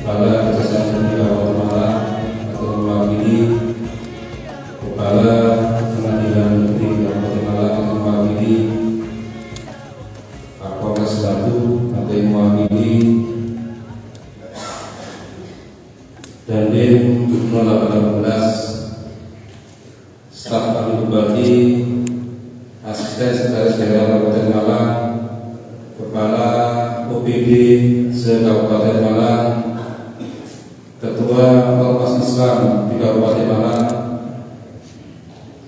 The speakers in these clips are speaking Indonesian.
Kepala Kejaksaan Tinggi Kabupaten Malang atau mewakili Kepala Pengadilan Negeri Kabupaten Malang atau mewakili Kapolres Batu atau mewakili Dandim 0818, staf ahli bupati, asisten sekretaris daerah Kabupaten Malang, kepala OPD se-Kabupaten Malang, ketua Ormas Islam di Kabupaten Malang,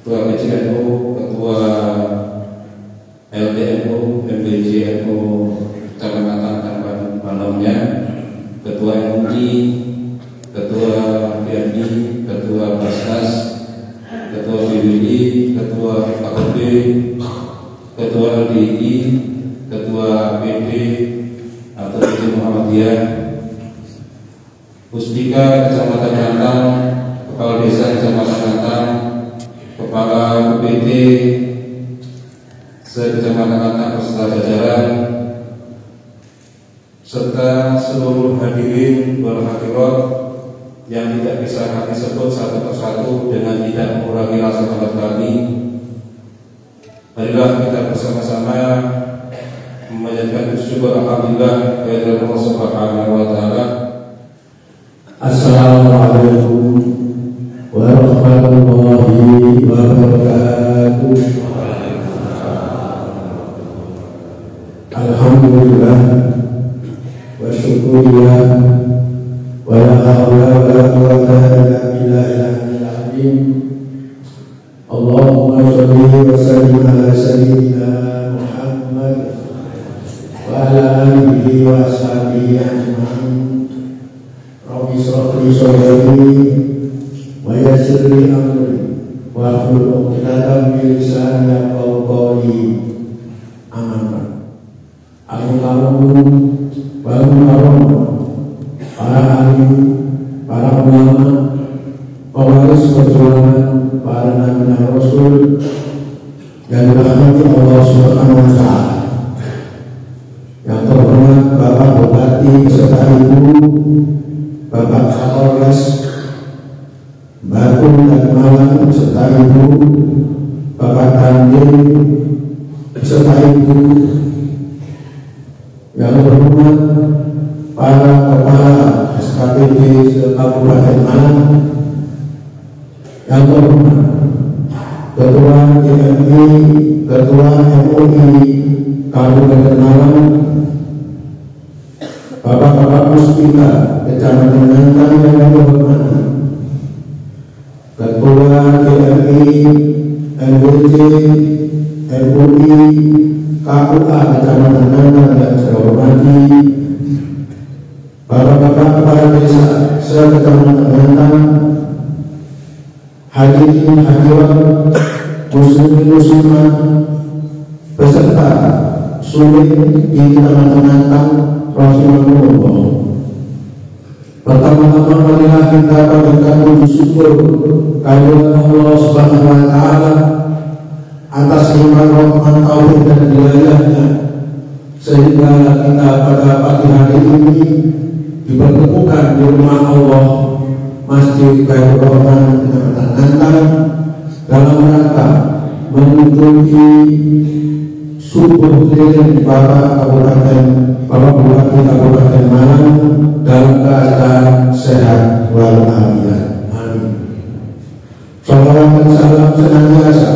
ketua PCNU, ketua LDNU, MBJNU Kecamatan Tanpan Manomnya, ketua MUI, ketua PMI, ketua Basnas, ketua BWI, ketua KPB, ketua LDI, ketua PD atau PD Muhammadiyah, Puspika Kecamatan Nantang, Kepala Desa Kecamatan Nantang, Kepala UPT se-Kecamatan Nantang beserta jajaran, serta seluruh hadirin wal hadirat yang tidak bisa kami sebut satu persatu dengan tidak mengurangi rasa hormat kami. Marilah kita bersama-sama memanjatkan syukur alhamdulillah kepada Allah Subhanahu wa taala. Assalamualaikum warahmatullahi wabarakatuh. Alhamdulillah wa syukurillah wa la hawla wa la quwwata illa billahil azim. Allahumma shalli wa sallim ala sayyidina Muhammad wa ala alihi wa ashabihi ajma'in. Rabbi shrah li sadri wa yassir li amri wa hlul 'uqdatam min lisani yafqahu qawli. Amin. Alhamdulillah, para alim, para ulama, pewaris perjuangan para nabi dan rasul yang dirahmati Allah Subhanahu wa taala. Yang terhormat Bapak Bupati beserta Ibu, Bapak Kapolres Batu dan Malang beserta Ibu, Bapak Dandim beserta Ibu, yang terhormat para kepala SKPD Kabupaten Malang, yang terhormat Ketua TNI, Ketua MUI Kabupaten Malang, Bapak-bapak Puspika Kecamatan Nantang yang terhormat, Ketua TNI, MBJ, MUI KUA Kecamatan Nantang yang saya hormati, Bapak-bapak kepala desa se-Kecamatan Nantang, hadirin hadirat, muslimin muslimat beserta sulit di Kecamatan Nantang rahimahullah. Pertama-tama marilah kita panjatkan puji syukur kehadirat Allah Subhanahu wa taala atas nikmat rahmat taufik dan hidayahnya, sehingga kita pada pagi hari ini dipertemukan di rumah Allah Masjid Baitur Rahman Kecamatan Nantang dalam rangka mengunjungi subuh keliling Bapak Bupati Kabupaten Malang dalam keadaan sehat walafiat. Amin. Salawat dan salam senantiasa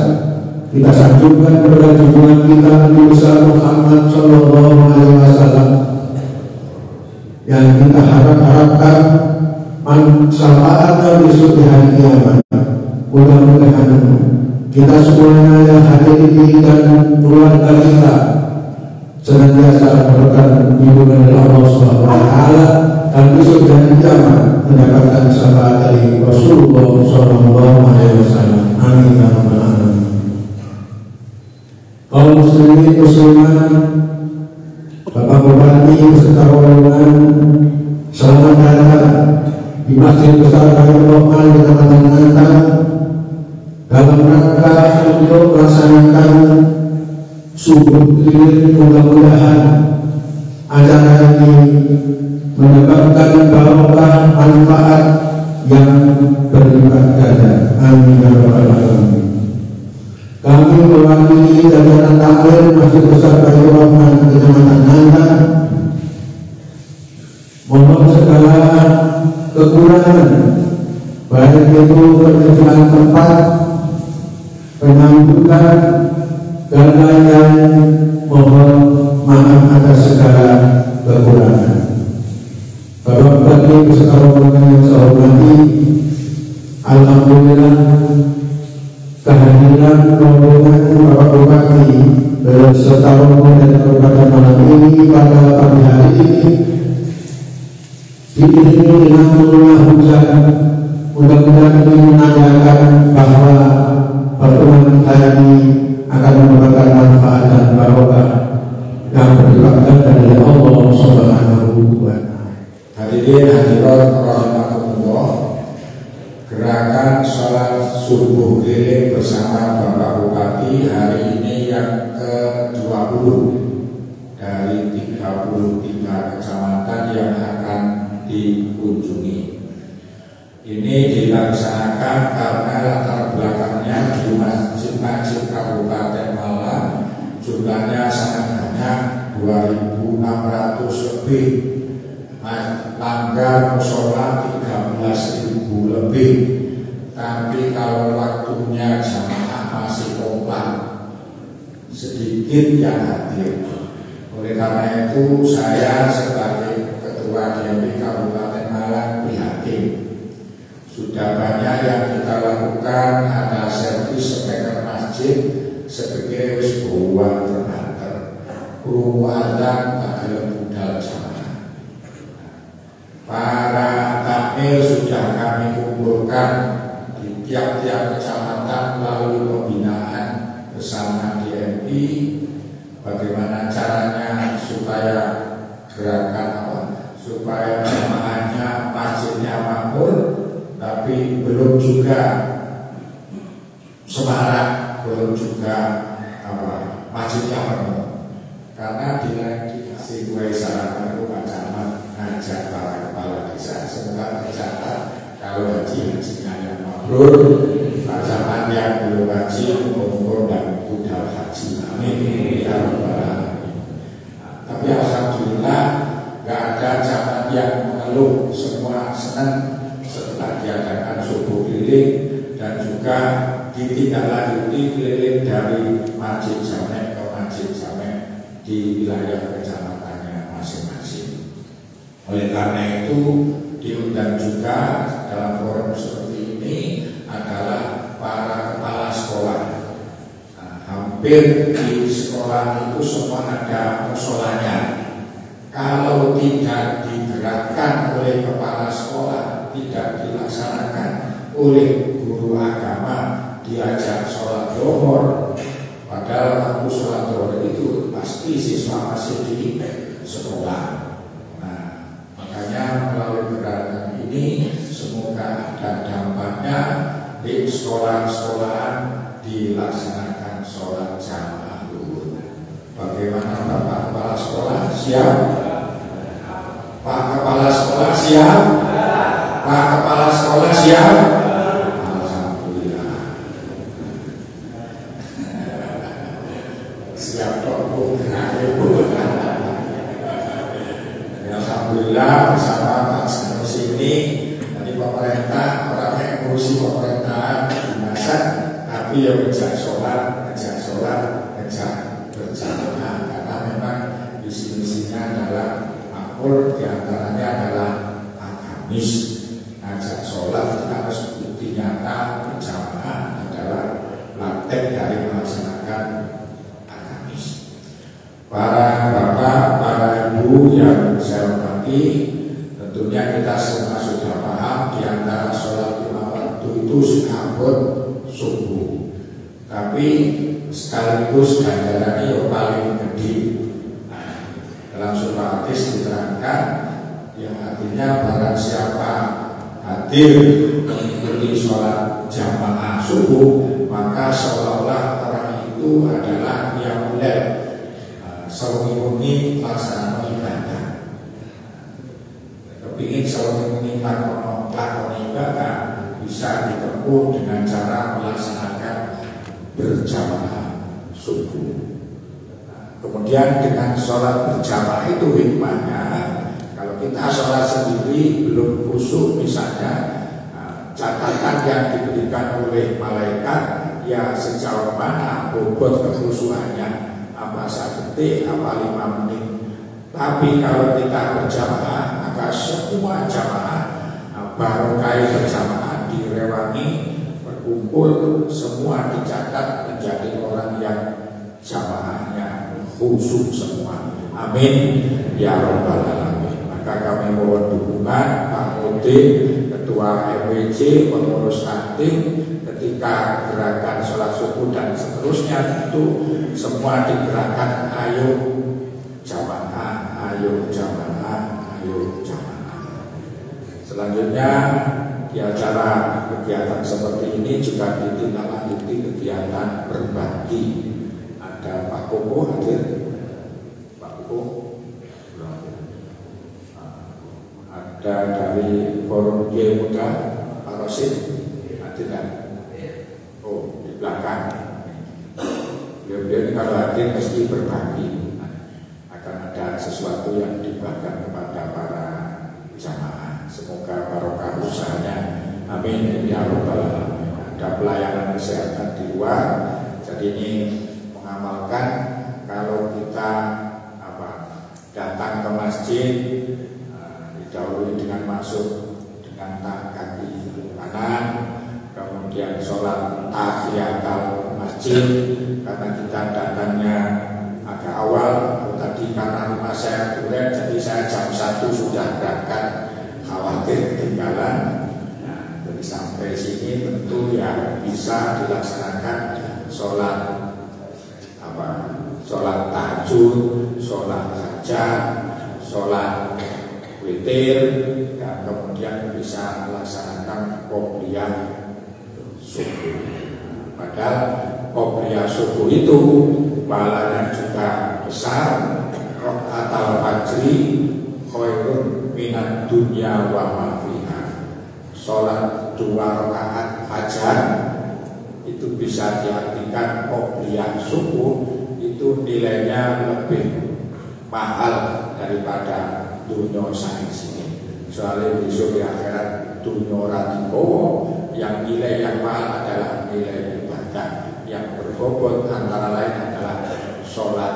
kita sanjungkan kepada junjungan kita Nabi besar Muhammad Sallallahu Alaihi Wasallam yang kita harapkan manfaatnya besok di hari kiamat. Mudah-mudahan kita semuanya yang hadir ini dan keluarga kita senantiasa mendapatkan bimbingan dari Allah Subhanahu wa taala dan besok di hari kiamat mendapatkan syafaat dari Rasulullah Sallallahu Alaihi Wasallam. Amin ya rabbal alamin. Kaum muslimin muslimat, Bapak Bupati beserta rombongan, selamat datang di Masjid Besar Baitur Rahman Kecamatan Nantang dalam rangka untuk melaksanakan subuh keliling. Mudah-mudahan acara ini mendapatkan barokah manfaat yang berlipat ganda. Amin ya rabbal alamin. Kami mewakili jajaran takmir Masjid Besar Baitur Rahman Kecamatan Nandan mohon segala kekurangan, baik itu penyediaan tempat, penyambutan, dan lain-lain, mohon maaf atas segala kekurangan. Bapak Bupati beserta rombongan yang saya hormati, alhamdulillah kehadiran rombongan Bapak Bupati beserta rombongan Kabupaten malam ini pada pagi hari ini diiringi dengan turunnya hujan. Mudah-mudahan ini menandakan bahwa pertemuan hari ini akan memberikan manfaat dan barokah yang berlipat dari Allah Subhanahu wa Ta'ala. Hadirin hadirat rahimakumullah, gerakan sholat subuh keliling bersama Bapak Bupati hari ini yang ke-20 dari 33 kecamatan yang akan dikunjungi. Ini dilaksanakan karena latar belakangnya di masjid-masjid Kabupaten Malang jumlahnya sangat banyak, 2.600 lebih, langgar musola 13.000 lebih. Tapi kalau waktunya jamaah masih kompak, sedikit yang hadir. Oleh karena itu saya sebagai Ketua DPD Kabupaten Malang prihatin. Sudah banyak yang kita lakukan, ada servis speaker masjid sebagai wis buat terbanter. Ruwadan adalah budal jamaah. Para takmir sudah kami kumpulkan di tiap-tiap kecamatan melalui pembinaan bersama DMI. Bagaimana caranya supaya gerakan supaya jamaahnya masjidnya makmur, tapi belum juga semarak, belum juga masjidnya penuh. Karena di si gue saran aku Pak Camat ngajak para kepala desa semoga tercatat kalau hajinya yang mabrur, Pak Camat yang belum haji umur dan budal haji. Amin ya rabbal alamin. Tapi alhamdulillah gak ada camat yang mengeluh, semua senang setelah diadakan subuh keliling dan juga ditindaklanjuti keliling dari masjid jamek ke masjid jamek di wilayah kecamatannya masing-masing. Oleh karena itu diundang juga dalam forum seperti ini adalah para kepala sekolah. Hampir di sekolah itu semua ada musolanya. Kalau tidak digerakkan oleh kepala sekolah, tidak dilaksanakan oleh guru agama, diajak sholat zuhur, padahal waktu sholat zuhur itu pasti siswa masih di sekolah. Nah, makanya melalui gerakan ini semoga ada dampaknya di sekolah-sekolahan dilaksanakan sholat jamaah zuhur. Bagaimana Bapak Kepala Sekolah? Siap? Pak Kepala Sekolah siap? Pak Kepala Sekolah siap? Alhamdulillah. Siap dong Bu. Alhamdulillah bersama Pak Sanusi ini dari pemerintah, orang yang ngurusi pemerintahan biasa, tapi ya ngejak sholat, ngejak berjamaah, karena memang visi-misinya adalah makmur, diantaranya adalah agamis. Ngajak sholat kita harus bukti nyata, berjamaah adalah praktek dari melaksanakan agamis. Para bapak, para ibu yang saya hormati, tentunya kita semua sudah paham di antara sholat 5 waktu itu sekabut subuh. Tapi sekaligus ganjarannya yang paling gede. Dalam surah hadis diterangkan yang artinya barang siapa hadir mengikuti sholat jamaah subuh, maka seolah-olah orang itu adalah yang mulai sewengi-wengi pelaksanaan ibadah. selalu lakon ibadah bisa ditempuh dengan cara melaksanakan berjamaah subuh. Kemudian dengan sholat berjamaah itu hikmahnya, kalau kita sholat sendiri belum khusyuk misalnya, catatan yang diberikan oleh malaikat ya sejauh mana bobot kekhusyukannya, apa 1 detik, apa 5 menit. Tapi kalau kita berjamaah, maka semua jamaah barokah berjamaah direwangi, berkumpul, semua dicatat menjadi orang yang jamaahnya khusyuk semua. Amin ya rabbal alamin. Maka kami mohon dukungan Pak Udin, Ketua RWJ, pengurus aktif, ketika gerakan sholat subuh dan seterusnya itu semua digerakkan ayo jamaah, ayo jamaah, ayo jamaah. Selanjutnya di acara kegiatan seperti ini juga ditindaklanjuti kegiatan berbagi. Ada Pak Koko hadir, Pak Koko, ada dari Forum G Muda, Pak Rosid, hadir kan? Oh, di belakang. Beliau ini kalau hadir mesti berbagi, akan ada sesuatu yang dibagikan kepada para jamaah. Semoga barokah usahanya. Amin ya rabbal alamin. Ada pelayanan kesehatan di luar, jadi ini mengamalkan kalau kita datang ke masjid didahului dengan masuk dengan kaki kanan, kemudian sholat tahiyatul masjid karena kita datangnya agak awal. Tadi karena rumah saya duren, jadi saya jam 1 sudah berangkat, khawatir ketinggalan. Jadi sampai sini tentu ya bisa dilaksanakan sholat tahajud, sholat hajat, sholat witir, dan kemudian bisa melaksanakan qobliyah subuh. Padahal qobliyah subuh itu pahalanya juga besar. Rakaatul fajri khairun minad dunya wa ma fiha. Sholat 2 rakaat fajar itu bisa diartikan qobliyah subuh itu nilainya lebih mahal daripada dunia sains ini. Soalnya besok di akhirat dunia radikowo yang nilai yang mahal adalah nilai ibadah yang berbobot, antara lain adalah sholat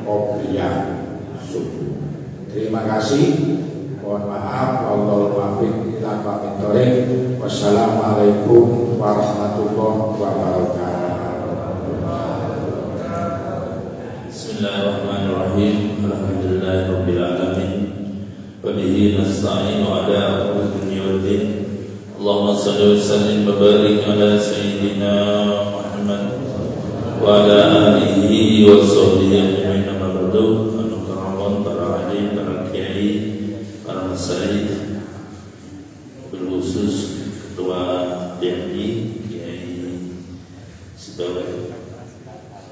qobliyah subuh. Terima kasih. Mohon maaf. Wallahul muwaffiq ila aqwamit thoriq. Wassalamualaikum warahmatullahi wabarakatuh. Bismillahirrahmanirrahim. Alhamdulillahirabbil alamin. Wa bihi nasta'inu ala umuri dunya waddin. Allahumma shalli wa sallim wa barik ala sayyidina Muhammad wa ala alihi wa sahbihi ajma'in. Amma ba'du. Anugerahkan para alim, para kiai, para masyayikh, berkhusus Ketua DMI Kiai Sibawai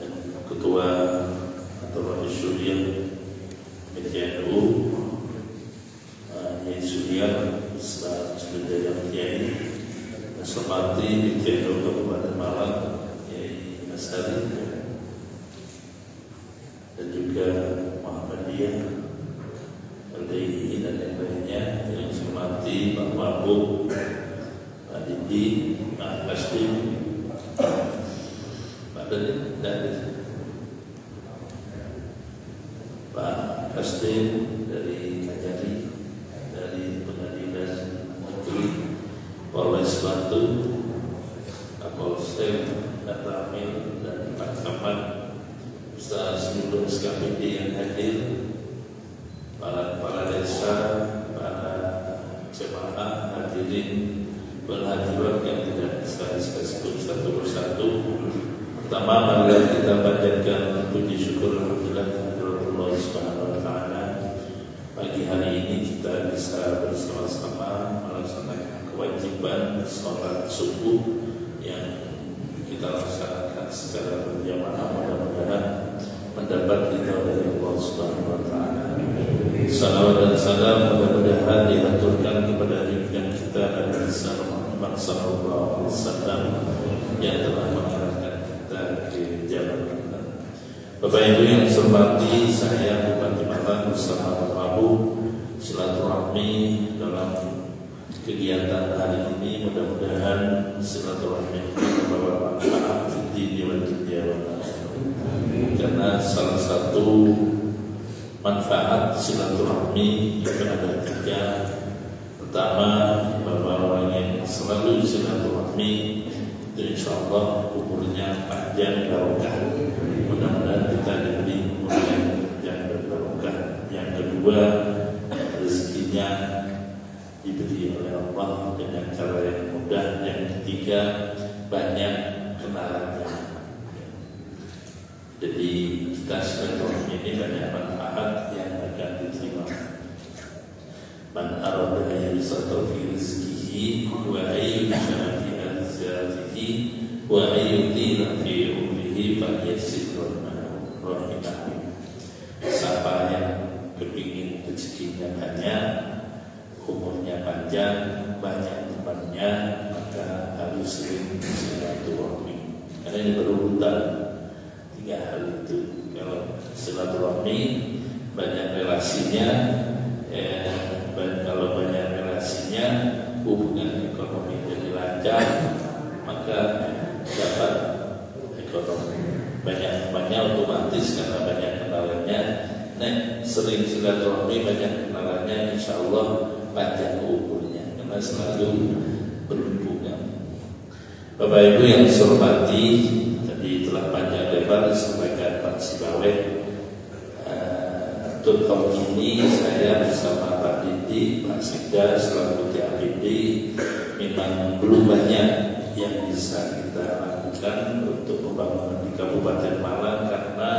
dan Ketua Atau Syuriah PCNU Yai Syuriah Ustaz Sudaya Kiai Aslamati PCNU Kabupaten Malang Yai Asari dan juga Muhammadiyah LDI dan yang lainnya yang hormati Pak Wabuk, Pak Didi, Pak Kasdim, Pak Dadi dari Pak Kasdim dari Kajari, dari Pengadilan Negeri Polres Batu, Kapolsek, Pak Ramil dan Pak Kaman, Ustaz Nurul SKPD yang hadir, para kepala desa, para jemaah hadirin berhadirat yang tidak bisa disebut satu persatu. Pertama, marilah kita panjatkan puji syukur alhamdulillah Allah Subhanahu wa taala. Pagi hari ini kita bisa bersama-sama melaksanakan kewajiban sholat subuh yang kita laksanakan secara berjamaah. Mudah-mudahan mendapat ridha dari Allah Subhanahu wa taala. Salawat dan salam mudah-mudahan mudah-mudahan diaturkan kepada junjungan kita Nabi Muhammad sallallahu alaihi wasallam yang telah mengarahkan kita ke jalan benar. Bapak Ibu yang saya hormati, saya Bupati Malang bersama Bapak Ibu silaturahmi dalam kegiatan hari ini. Mudah-mudahan silaturahmi membawa manfaat di dunia dan akhirat. Karena salah satu manfaat silaturahmi itu ada 3. Pertama, bahwa orang yang selalu silaturahmi itu insya Allah umurnya panjang barokah. Mudah-mudahan kita diberi umur yang panjang dan barokah. Yang kedua, rezekinya diberi oleh Allah dengan cara yang mudah. Yang ketiga, banyak kenalannya. Jadi kita silaturahmi ini banyak manfaat yang akan diterima. Man arada an yusata fi rizqihi wa ayyusha fi arzatihi wa ayyudina fi umrihi falyasir rahimahu. Siapa yang kepingin rezekinya banyak, umurnya panjang, banyak temannya, maka harus sering silaturahmi. Karena ini berurutan 3 hal itu. Kalau silaturahmi banyak relasinya, kalau banyak relasinya, hubungan ekonomi jadi lancar, maka dapat ekonomi. Banyak otomatis karena banyak kenalannya. Nah, sering silaturahmi banyak kenalannya, insya Allah panjang umurnya karena selalu berhubungan. Bapak Ibu yang saya hormati, tadi telah panjang lebar disampaikan Pak Sibaweh. Untuk tahun ini saya bersama Pak Didi, Pak Sekda selaku TAPD memang belum banyak yang bisa kita lakukan untuk pembangunan di Kabupaten Malang karena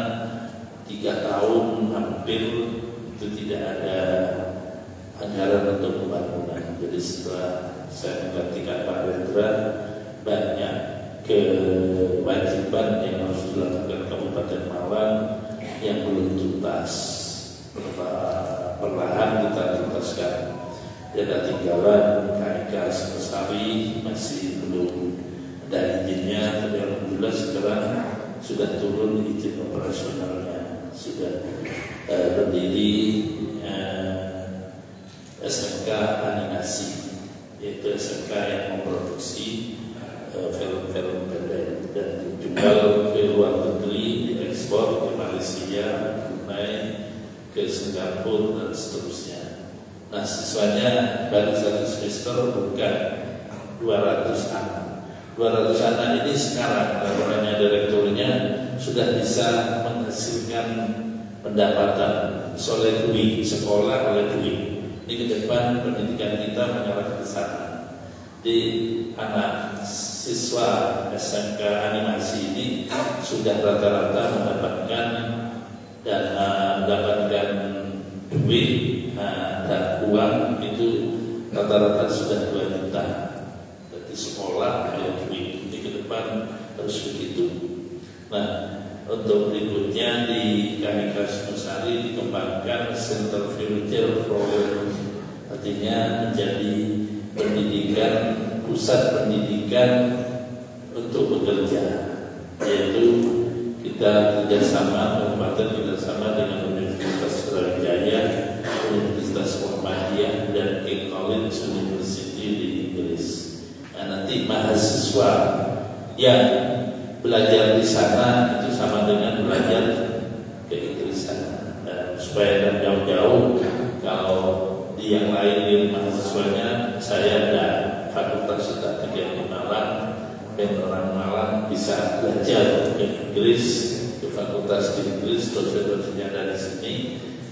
3 tahun hampir itu tidak ada anggaran untuk pembangunan. Jadi setelah saya menggantikan Pak Rendra, banyak kewajiban yang harus dilakukan Kabupaten Malang yang belum tuntas. Perlahan kita tuntaskan. Ada tinggalan KIK Singosari masih belum ada izinnya, tapi alhamdulillah sekarang sudah turun izin operasionalnya, sudah berdiri SMK animasi, yaitu SMK yang memproduksi film-film pendek dan dijual ke luar negeri, diekspor ke Malaysia, Brunei, ke Singapura dan seterusnya. Nah, siswanya baru 1 semester, bukan 200 anak. 200 anak ini sekarang laporannya direkturnya sudah bisa menghasilkan pendapatan oleh duit, sekolah oleh duit. Ini ke depan pendidikan kita mengarah ke sana. Di anak siswa SMK animasi ini sudah rata-rata mendapatkan duit dan uang itu rata-rata sudah 2 juta. Jadi sekolah oleh duit. Ini ke depan harus begitu. Nah, untuk berikutnya di KIK Singosari dikembangkan Center Future Program, artinya menjadi pendidikan, pusat pendidikan untuk bekerja, yaitu kita kerjasama, kabupaten kerjasama dengan Universitas Brawijaya, Universitas Muhammadiyah dan King College University di Inggris. Nah, nanti mahasiswa yang belajar di sana itu sama dengan belajar ke Inggris sana. Supaya tidak jauh-jauh, kalau di yang lain di mahasiswanya saya ada fakultas statistik di Malang, dan orang Malang bisa belajar ke Inggris, ke fakultas di Inggris, dosen-dosennya dari sini,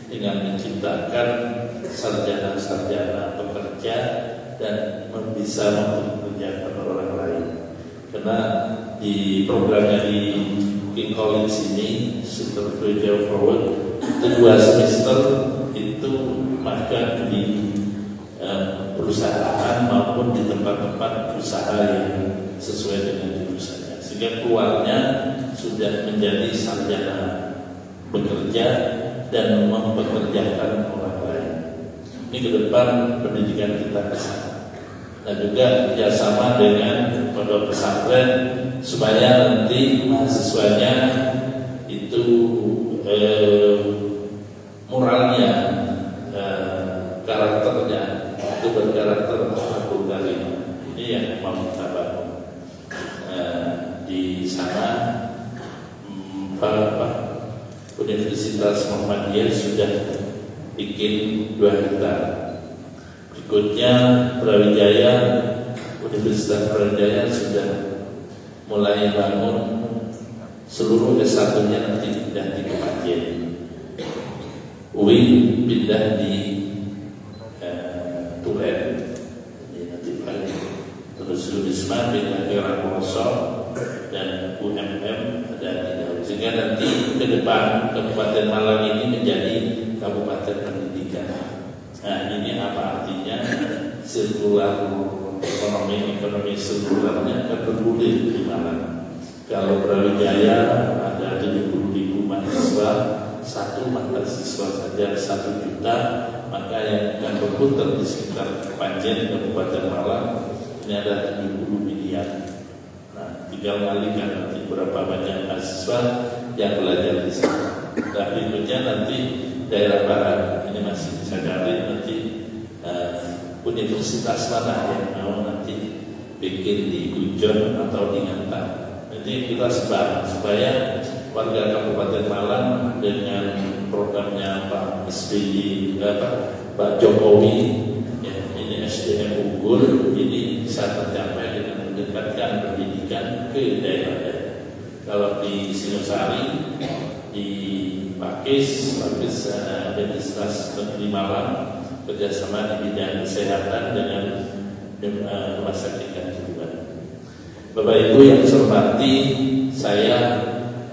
dengan menciptakan sarjana-sarjana pekerja dan bisa mempekerjakan orang lain. Karena di programnya di King College ini, Center Future Forward, itu 2 semester itu magang di perusahaan maupun di tempat-tempat usaha yang sesuai dengan jurusannya, sehingga keluarnya sudah menjadi sarjana bekerja dan mempekerjakan orang lain. Ini ke depan pendidikan kita ke sana. Dan juga kerjasama dengan pondok pesantren supaya nanti mahasiswanya itu moralnya, karakternya itu berkarakter akhlakul karimah. Ini yang mau kita bangun di sana. Universitas Muhammadiyah sudah bikin 2 hektar. Berikutnya Brawijaya, Universitas Brawijaya sudah mulai bangun seluruh S1-nya nanti pindah di Kepanjen. UIN pindah di Tulen, jadi nanti balik. Terus Unisma pindah ke Raposo dan UMM ada di Daun. Sehingga nanti ke depan Kabupaten Malang ini menjadi Kabupaten Pendidikan. Nah, ini apa artinya? Sirkular ekonomi sirkularnya akan bergulir di Malang. Kalau Brawijaya ada 70.000 mahasiswa, 1 mahasiswa saja 1 juta, maka yang akan berputar di sekitar Kepanjen Kabupaten Malang ini ada 70 miliar. Nah, tinggal ngalikan nanti berapa banyak mahasiswa yang belajar di sana. Dan berikutnya nanti daerah barat ini masih bisa cari nanti universitas mana yang mau nanti bikin di Gujon atau di Ngantang. Nanti kita sebar supaya warga Kabupaten Malang dengan programnya Pak SBY, Pak Jokowi, ya, ini SDM unggul, ini bisa tercapai dengan mendekatkan pendidikan ke daerah-daerah. Kalau di Singosari, di Pakis Universitas Negeri Malang kerjasama di bidang kesehatan dengan Rumah Sakit Kanjuruhan. Bapak Ibu yang saya hormati, saya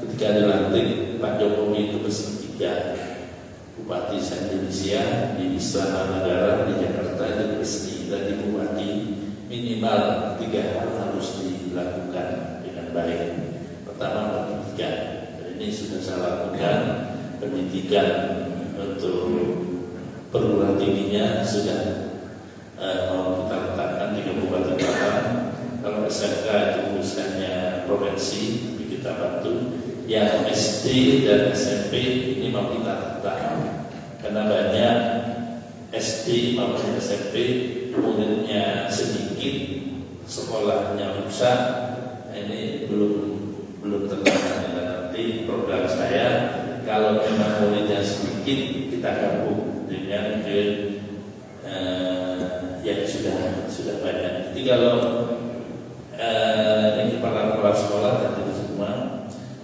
ketika dilantik Pak Jokowi itu pesan 3 bupati se-Indonesia di Istana Negara di Jakarta, dan pesan dari bupati minimal 3 hal harus dilakukan dengan baik. Pertama, pendidikan. Ini sudah saya lakukan. Pendidikan untuk perguruan tingginya sudah mau kita letakkan di Kabupaten Malang. Kalau SMK itu urusannya provinsi, kita bantu. Yang SD dan SMP ini mau kita letakkan karena banyak SD maupun SMP muridnya sedikit, sekolahnya rusak. Ini belum terlaksana. Nanti program saya kalau memang muridnya sedikit kita gabung dengan yang sudah banyak. Jadi kalau ini kepala sekolah tadi semua,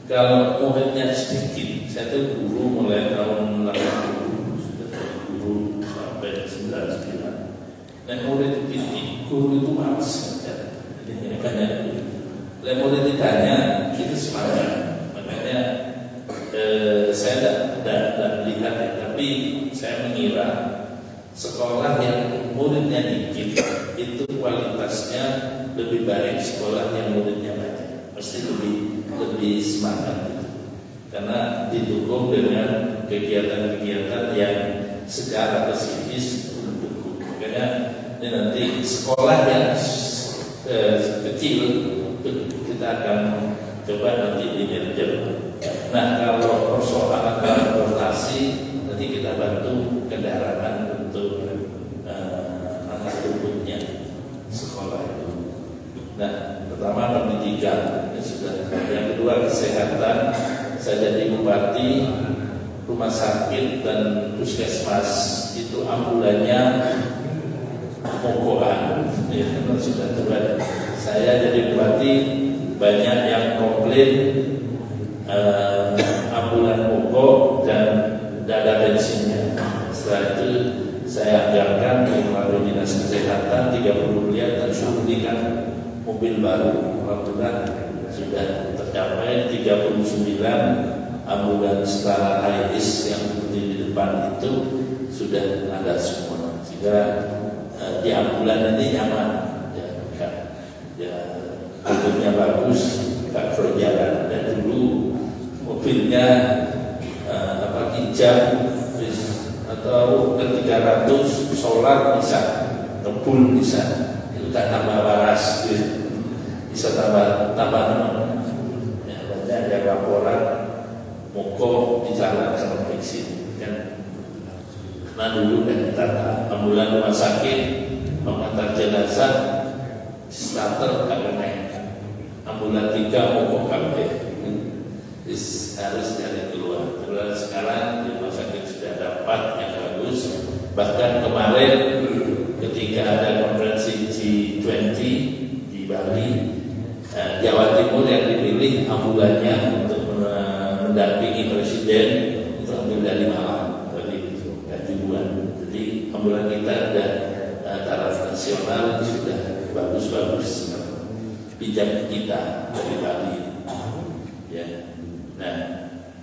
kalau muridnya sedikit, saya tuh guru mulai tahun 80 sudah guru sampai 99. Dan murid itu guru itu malas saja. Jadi banyak guru. Dan murid ditanya itu semangat. Makanya saya tidak melihat ya, tapi saya mengira sekolah yang muridnya dikit itu kualitasnya lebih baik sekolah yang muridnya banyak, pasti lebih semangat gitu. Karena didukung dengan kegiatan-kegiatan yang secara pesimis mendukung. Makanya ini nanti sekolah yang kecil kita akan coba nanti di merger. Nah, kalau persoalan transportasi nanti kita bantu kendaraan untuk anak tubuhnya sekolah itu. Nah, pertama pendidikan ini sudah. Yang kedua kesehatan. Saya jadi bupati, rumah sakit dan puskesmas itu ambulannya mogokan. Ya, sudah terbaik. Saya jadi bupati banyak yang komplain ambulan mogok dan dada bensinnya. Setelah itu saya anggarkan melalui dinas kesehatan 30 miliar dan suruh belikan mobil baru. Alhamdulillah sudah tercapai 39 ambulan skala HIS yang berdiri di depan itu sudah ada semua. Sehingga di ambulan ini nyaman, mobilnya bagus, tak perlu jalan. Dan dulu mobilnya hijab atau 300 solar bisa, kebun bisa, itu kan tambah waras, bisa tambah nama. Ya, banyak ada laporan mogok di jalan konveksi kan. Karena dulu kan kita ambulan rumah sakit mengantar jenazah starter kagak naik, ambulan 3 mogok kabeh, harus dari keluar. Terus sekarang di rumah sakit sudah dapat yang bagus. Bahkan kemarin ketika ada konferensi G20 di Bali, Jawa Timur yang dipilih ambulannya untuk mendampingi presiden itu ambil dari Malang, dari Kanjuruhan. Jadi ambulan kita ada taraf nasional sudah bagus-bagus, pinjam kita dari Bali. Ya. Nah,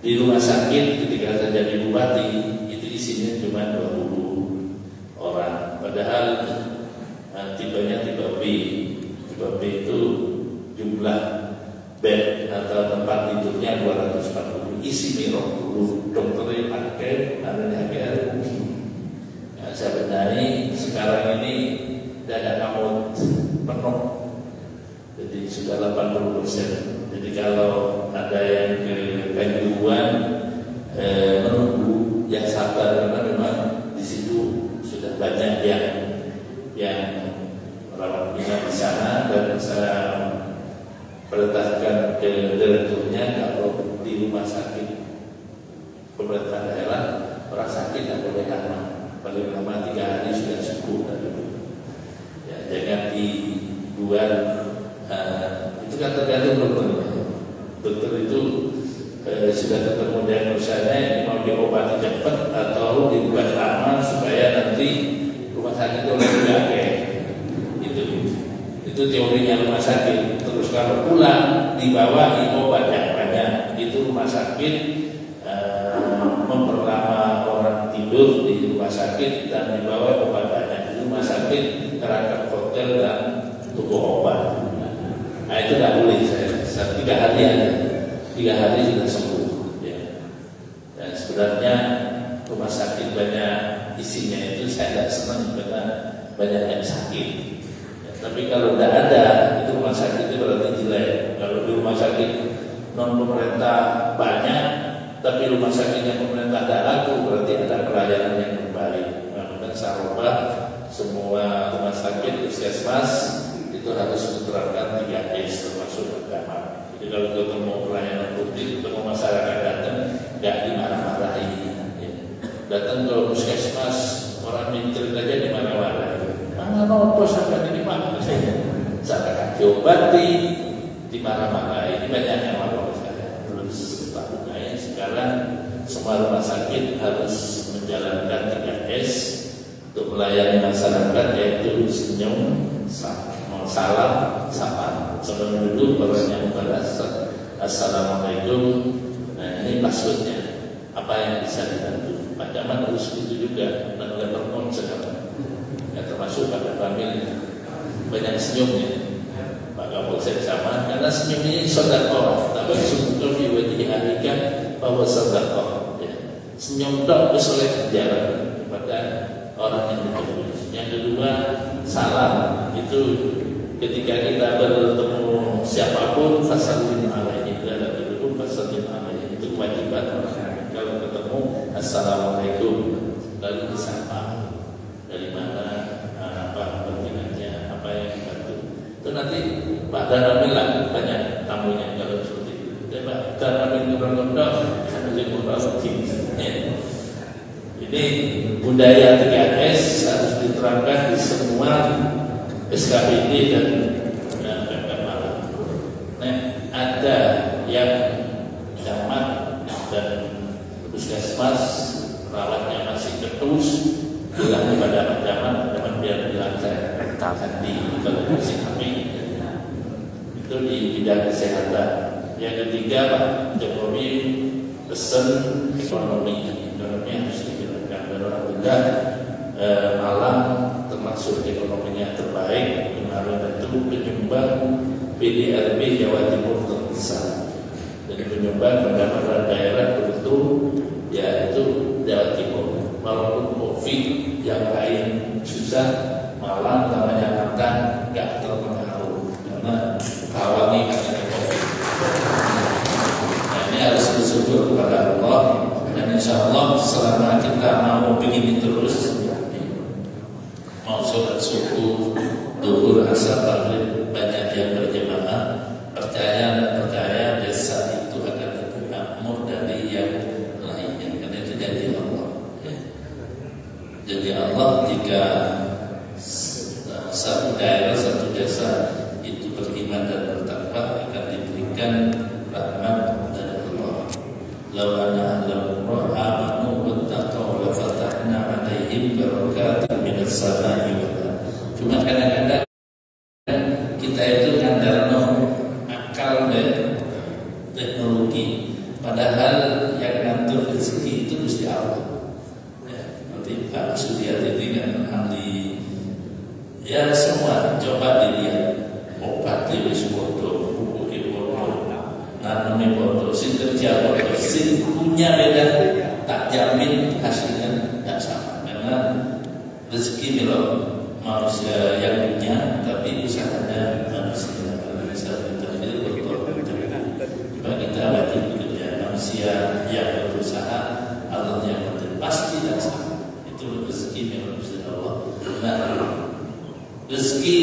di rumah sakit ketika saya jadi bupati itu isinya cuma 20 orang, padahal tipenya tipe B. Tipe B itu jumlah bed atau tempat tidurnya 240, isi 50, dokternya pakai ada nah, saya benahi sekarang ini dada kamut penuh, jadi sudah 80%. Jadi kalau ada yang ke Kanjuruhan menunggu, yang sabar karena memang di situ sudah banyak yang merawat inap di sana. Dan saya perintahkan ke direkturnya kalau di rumah sakit pemerintah daerah orang sakit tidak boleh lama, paling lama 3 hari sudah cukup. Ya, jangan dibuat itu kan tergantung dokternya. Dokter itu sudah ketemu diagnosanya ini mau diobati cepat atau dibuat lama supaya nanti rumah sakit itu lebih pakai. Itu teorinya rumah sakit. Terus kalau pulang dibawa obat yang banyak, itu rumah sakit memperlama orang tidur di rumah sakit dan dibawa obat banyak. Di rumah sakit kerangka hotel dan toko obat. Nah itu tidak boleh. Saya 3 hari aja, 3 hari sudah sembuh. Ya. Dan sebenarnya rumah sakit banyak isinya itu saya tidak senang karena banyak yang sakit. Ya, tapi kalau tidak ada itu rumah sakit itu berarti jelek. Kalau di rumah sakit non pemerintah banyak, tapi rumah sakit yang pemerintah tidak laku, berarti ada pelayanan yang baik. Nah, saya ubah semua rumah sakit puskesmas itu harus menerapkan 3S termasuk agama. Jadi kalau ketemu pelayanan publik, ketemu masyarakat datang, nggak dimarah-marahi. Ya. Datang ke puskesmas, orang mintir aja dimarah-marahi. Mana nopo sampai ini pak? Saya diobati, dimarah-marahi. Ini banyak yang lapor saya. Terus Pak Bukaya sekarang semua rumah sakit harus menjalankan 3S untuk melayani masyarakat, yaitu senyum, salam, sapa. Sebelum dulu orang yang berasal assalamualaikum. Nah ini passwordnya. Apa yang bisa dibantu? Pak Jaman harus itu juga. Dan oleh perempuan sekarang. Ya termasuk pada family. Banyak senyumnya. Pak Kapolsek sama. Karena senyum ini sedekah. Tapi sebetulnya di wajah harikan bahwa sedekah. Ya. Senyum tak oleh sejarah kepada orang yang ditemui. Yang kedua salam. Itu ketika kita bertemu siapapun fasalin alaihi, dan itu fasalin alaihi, itu kewajiban orang. Kalau ketemu assalamualaikum lalu disapa dari mana, apa perjalanannya, apa yang dibantu. Itu nanti Pak Danamil banyak tamunya kalau seperti itu. Pak Danamil ngomong-ngomong sambil ngomong ini budaya 3S harus diterapkan di semua SKPD dan Malang. Nah, ada yang camat dan puskesmas rawatnya masih ketus, bilang kepada Pak Camat biar bilang saya nanti kalau masih kami itu di bidang kesehatan. Yang ketiga Pak Jokowi pesan ekonomi harus digerakkan. Dan alhamdulillah Malang termasuk ekonominya terbaik. Kemarin itu penyumbang PDRB Jawa Timur terbesar. Dan penyumbang pendapatan daerah itu yaitu Jawa Timur. Walaupun COVID yang lain susah, malah namanya makan nggak terpengaruh karena hawangi karena COVID. Nah, ini harus bersyukur kepada Allah, dan insya Allah selama kita mau begini terus, mau sholat subuh, duhur, asar, maghrib banyak yang berjamaah, percaya desa itu akan lebih makmur dari yang lainnya, karena itu janji Allah. Jadi Allah jika satu daerah, satu desa itu beriman dan bertakwa akan diberikan rahmat dari Allah. Law anna ahlal qura amanu wattaqaw la fatahna 'alaihim barakatin minas samai wal ardh. Cuma kadang-kadang kita itu ngandalno akal dan teknologi, padahal yang ngatur rezeki itu Gusti Allah. Nanti Pak Sudiati ini kan ahli, ya semua coba dilihat, obat wis bodoh, buku bodoh, nanami bodoh, sing kerja bodoh, sing punya beda, tak jamin hasilnya tidak sama, karena rezeki milik manusia yang punya, tapi usahanya manusia. Cuma kita wajib bekerja, manusia yang berusaha, Allah yang menentukan, pasti tidak sama. Itu rezeki milik Allah. Nah, rezeki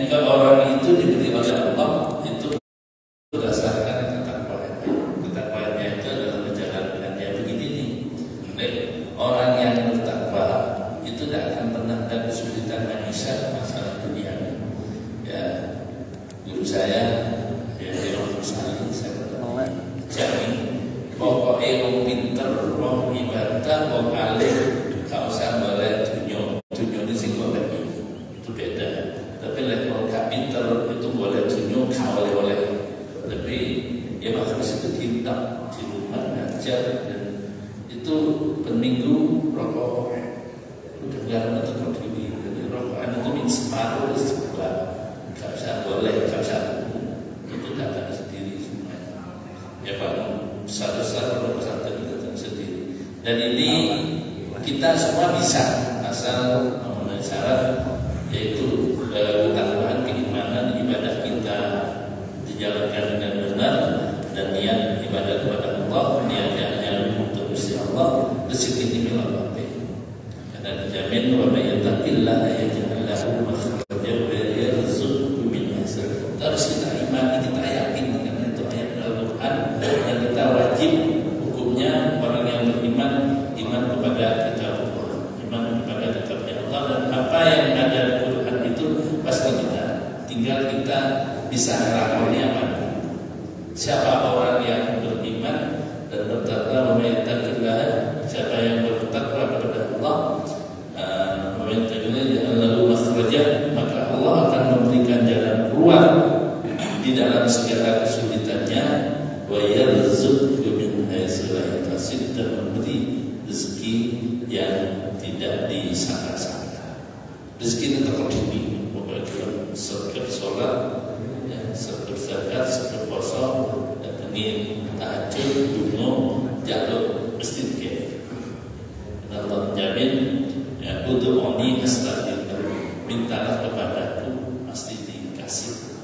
ke orang itu diberi oleh Allah itu berdasarkan ketakwaan. Ketakwaannya itu adalah menjalankannya begini nih. Baik, orang yang bertakwa itu tidak akan pernah ada kesulitan manusia masalah dunia. Ya, guru saya saya jamin pokoknya orang pinter, orang ibadah, orang alim, gak usah boleh dunia ini sih boleh, itu beda. Tapi kalau gak pinter itu boleh dunia, gak oleh-oleh. Tapi ya harus itu kita di rumah ngajar, dan itu berminggu rokok udah gak menutup diri. Jadi rokokan itu min separuh juga, gak usah boleh, gak usah itu datang sendiri semuanya. Ya Pak, besar-besar kalau pesantren datang sendiri. Dan ini kita semua bisa asal memenuhi syarat, yaitu ketakwaan, keimanan, ibadah kita dijalankan dengan benar, dan niat ibadah kepada Allah, niatnya hanya untuk Gusti Allah. Rezeki ini milik Allah, karena dijamin wa may yattaqillaha yaj'al lahu makhrajan wa yarzuqhu min haitsu. Harus kita imani, kita yakin, karena itu ayat Al-Quran yang kita wajib hukumnya. Orang yang beriman, iman kepada kitab Allah, iman kepada kitabnya Allah, dan apa yang ada di Quran itu pasti kita, tinggal kita bisa melakukannya apa. Siapa orang yang beriman dan bertakwa, siapa yang bertakwa kepada Allah, maka Allah akan memberikan jalan keluar di dalam segala kesulitannya, wa yarzuqhu min haitsu la yahtasib, dan memberi rezeki yang tidak disangka-sangka. Rezeki itu terkendali, pokoknya setiap sholat, setiap zakat, setiap puasa, dan ini tahajud, dungo, jaluk mesti dikira. Allah menjamin, ya, ud'uni astajib, mintalah kepadaku pasti dikasih.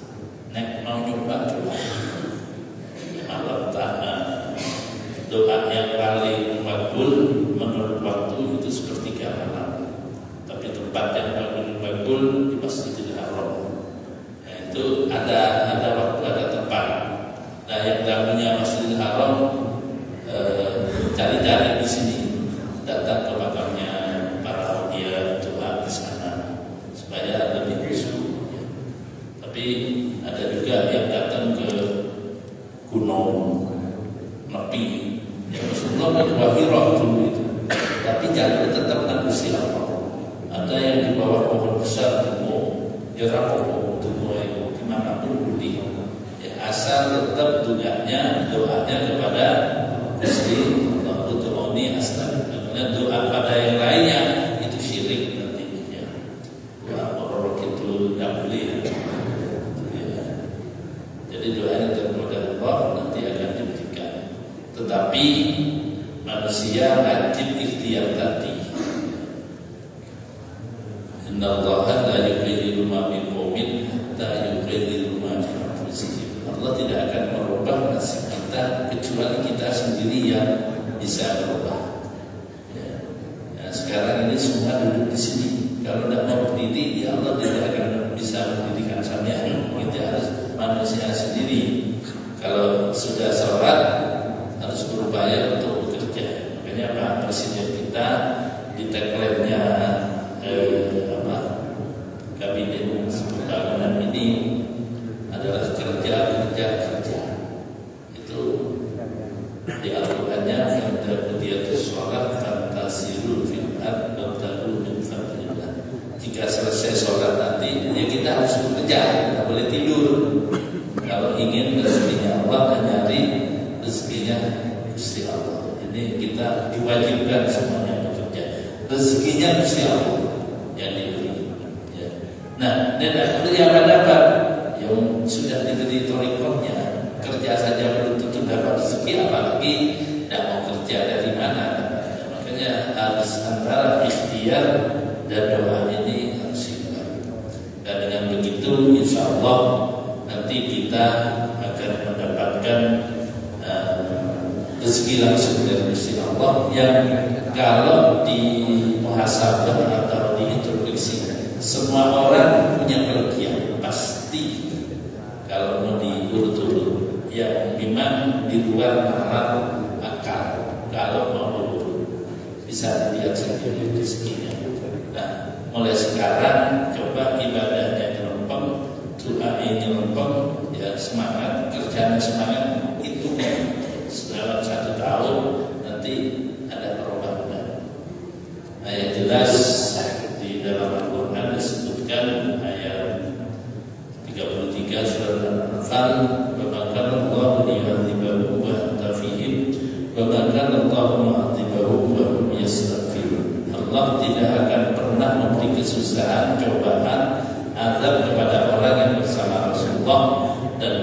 Nek mau nyoba coba. Allah Ta'ala, doa yang paling makbul menurut waktu itu sepertiga malam. Tapi tempat yang paling makbul di Masjidil Haram. Itu ada waktu, ada tempat. Nah, yang tidak punya Masjidil Haram, cari-cari di sini, datang ke makamnya para aulia, doa di sana supaya lebih khusyuk. Tapi ada juga yang datang ke gunung Nepi, yang Rasulullah Wahirah dulu itu, tapi jalur tetap Gusti Allah. Ada yang di bawah pohon besar temu, jarang temu itu dimanapun boleh. Ya, asal tetap doanya kepada Gusti Allah. Ud'uni astajib. Karena doa pada yang lainnya itu syirik nantinya. Orang itu tidak boleh. Jadi doanya kepada Allah nanti akan diberikan. Tetapi manusia wajib ikhtiar tadi. kabinet pembangunan ini adalah kerja. Itu di Al-Qur'annya fantasiyatus sholat fantasirul fil ard wabtaghu min fadlillah. Jika selesai sholat nanti ya kita harus bekerja, tidak boleh tidur. Kalau ingin rezekinya Allah, nyari rezekinya Gusti Allah. Ini kita diwajibkan semuanya bekerja. Rezekinya Gusti Allah yang diberi. Ya. Nah, dan yang dapat yang sudah diberi torikohnya, kerja saja belum tentu dapat rezeki, apalagi tidak mau kerja dari mana. Makanya harus antara ikhtiar dan doa ini harus seimbang. Dan dengan begitu, insya Allah nanti kita akan mendapatkan rezeki langsung dari Gusti Allah yang kalau di muhasabah atau diintroduksi semua orang punya kelebihan pasti. Kalau mau diurut-urut yang memang di luar nalar akal, kalau mau urut bisa dilihat sendiri rezekinya. Nah, mulai sekarang coba ibadahnya nyelempeng, doa ini nyelempeng, ya semangat, kerjanya semangat, itu dalam 1 tahun nanti ada perubahan. Nah, yang jelas di dalam Al-Quran disebutkan ayat 33 surat Al-Anfal, wa makanallahu liyu'adzibahum wa anta fihim wa makanallahu mu'adzibahum wa hum yastaghfirun. Allah tidak akan pernah memberi kesusahan, cobaan, azab kepada orang yang bersama Rasulullah. Dan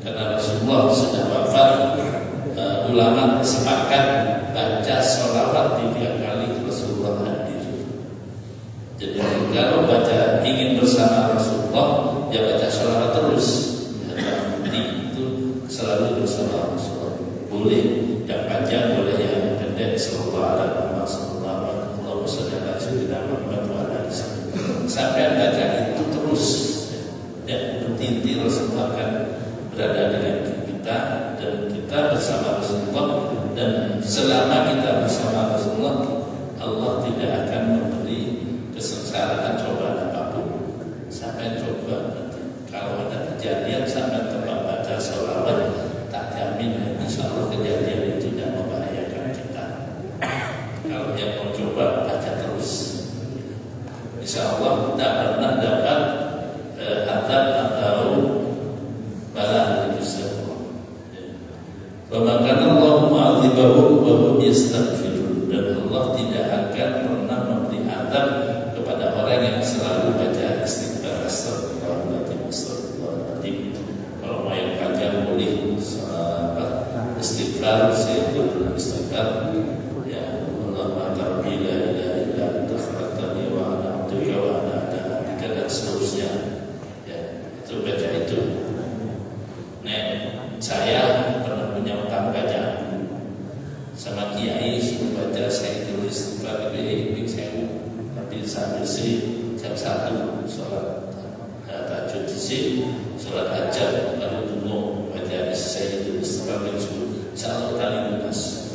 karena Rasulullah sudah wafat, ulama sepakat baca sholawat 3 kali Rasulullah hadir. Jadi kalau baca ingin bersama Rasulullah, ya baca sholawat terus. Itu selalu bersama Rasulullah. Boleh yang panjang, boleh yang pendek. Sampai baca itu terus, dan berhenti Rasulullah akan berada dengan kita dan kita bersama Rasulullah. Dan selama kita bersama Rasulullah, Allah tidak akan memberi kesengsaraan cobaan apapun. Sampai coba nanti kalau ada kejadian sampai tempat baca sholawat, tak jamin insya Allah kejadian itu tidak membahayakan kita. Kalau yang mau coba baca terus, insya Allah tak pernah dapat azab atau bala dari Gusti Allah. Wa makanallahu mu'adzibahum wa hum yastaghfirun. Dan Allah tidak akan pernah memberi azab kepada orang yang selalu baca istighfar, astagfirullahaladzim. Kalau mau yang panjang boleh istighfar, sayyidul istighfar, ya Allahumma rabbi la ilaha illa anta khalaqtani wa ana 'abduka wa ana 'ala ahdika dan seterusnya. Ya, itu baca itu. Nah, saya pernah punya utang baca sama kiai suruh baca sayyidul istighfar lebih sewu, tapi sampai jam 1 sholat tahajud isi, sholat hajat lalu dulu baca sayyidul istighfar insya kali lunas.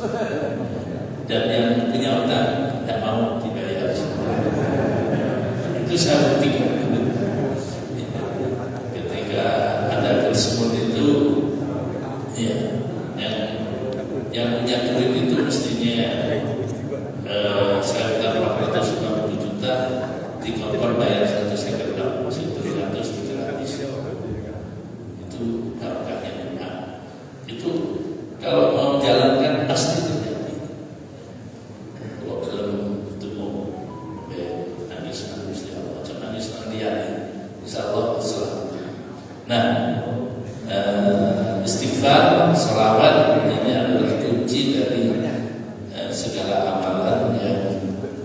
Dan yang punya utang tidak mau dibayar. Itu saya buktikan. Ketika ada tersebut itu, ya, yang punya duit itu mestinya saya minta 450 juta, dikongkol bayar 150, masih 300. Itu barokahnya memang. Itu kalau mau menjalankan pasti terjadi. Kalau belum ketemu, nangis di Allah, nangis insya Allah selamat. Nah, istighfar, salawat ini adalah kunci dari segala amalan yang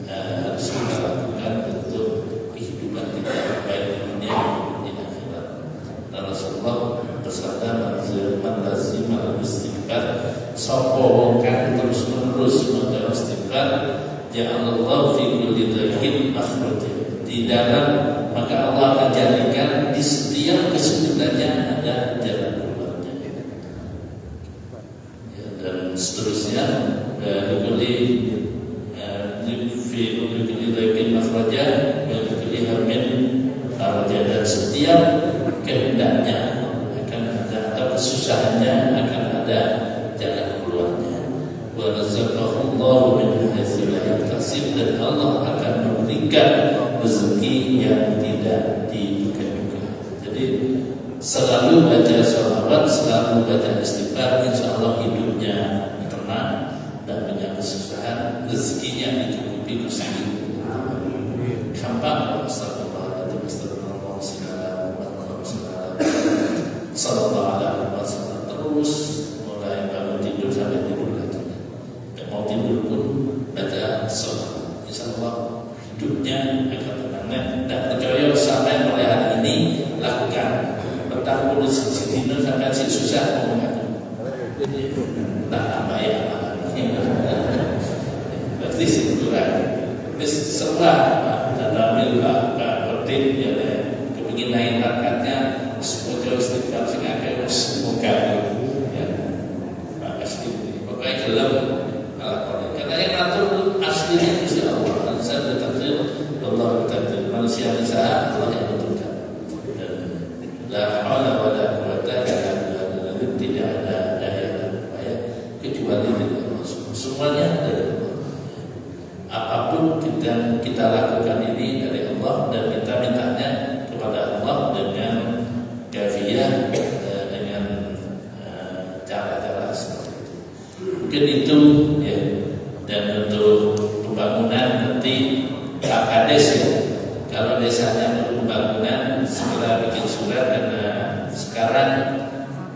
harus kita lakukan untuk kehidupan kita baik di dunia maupun di akhirat. Dan Rasulullah bersabda, "Man lazima istighfar, sapa wong kang terus menerus maca istighfar, ja'alallahu fi kulli dhaiqin makhraja." Di dalam maka Allah akan jadikan di setiap kesulitannya ada jalan keluarnya. Ya, dan seterusnya dibeli fi kulli dhaiqin makhraja wa kulli hammin dan setiap kehendaknya akan ada, atau kesusahannya akan ada jalan keluarnya. Wa razaqahullahu min haitsu la yahtasib, dan Allah akan memberikan rezeki yang tidak diduga-duga. Jadi selalu baca sholawat, selalu baca istighfar, insya Allah hidupnya tenang dan punya kesusahan, rezekinya dicukupi Gusti. Gampang. Astagfirullahaladzim, sallallahu alaihi wasallam, terus mulai bangun tidur sampai tidur lagi. Mau tidur pun baca sholawat, insya Allah hidupnya akan tenang. Dan percaya sampai mulai hari ini lakukan. Petang puluh sedina sampai si susah ngomong aku. Tak apa ya, berarti sebulan. Setelah dalamil Pak Berdin ya, kepingin naik harkatnya, semoga istighfar sengaja, semoga ya, Pak Asli. Pokoknya gelap alasannya. Karena yang ngatur aslinya Gusti Allah. Saya bertakdir, Allah bertakdir. Manusia bisa, Allah yang menentukan. La haula wala quwwata illa billah. Tidak ada daya dan upaya kecuali dari Allah. Semuanya dari Allah. Apapun kita lakukan ini dari Allah, dan kita mintanya kepada Allah dengan kafiyah, dengan cara-cara seperti itu. Mungkin itu ya. Dan untuk pembangunan nanti Pak Kades ya, kalau desanya perlu pembangunan segera bikin surat, karena sekarang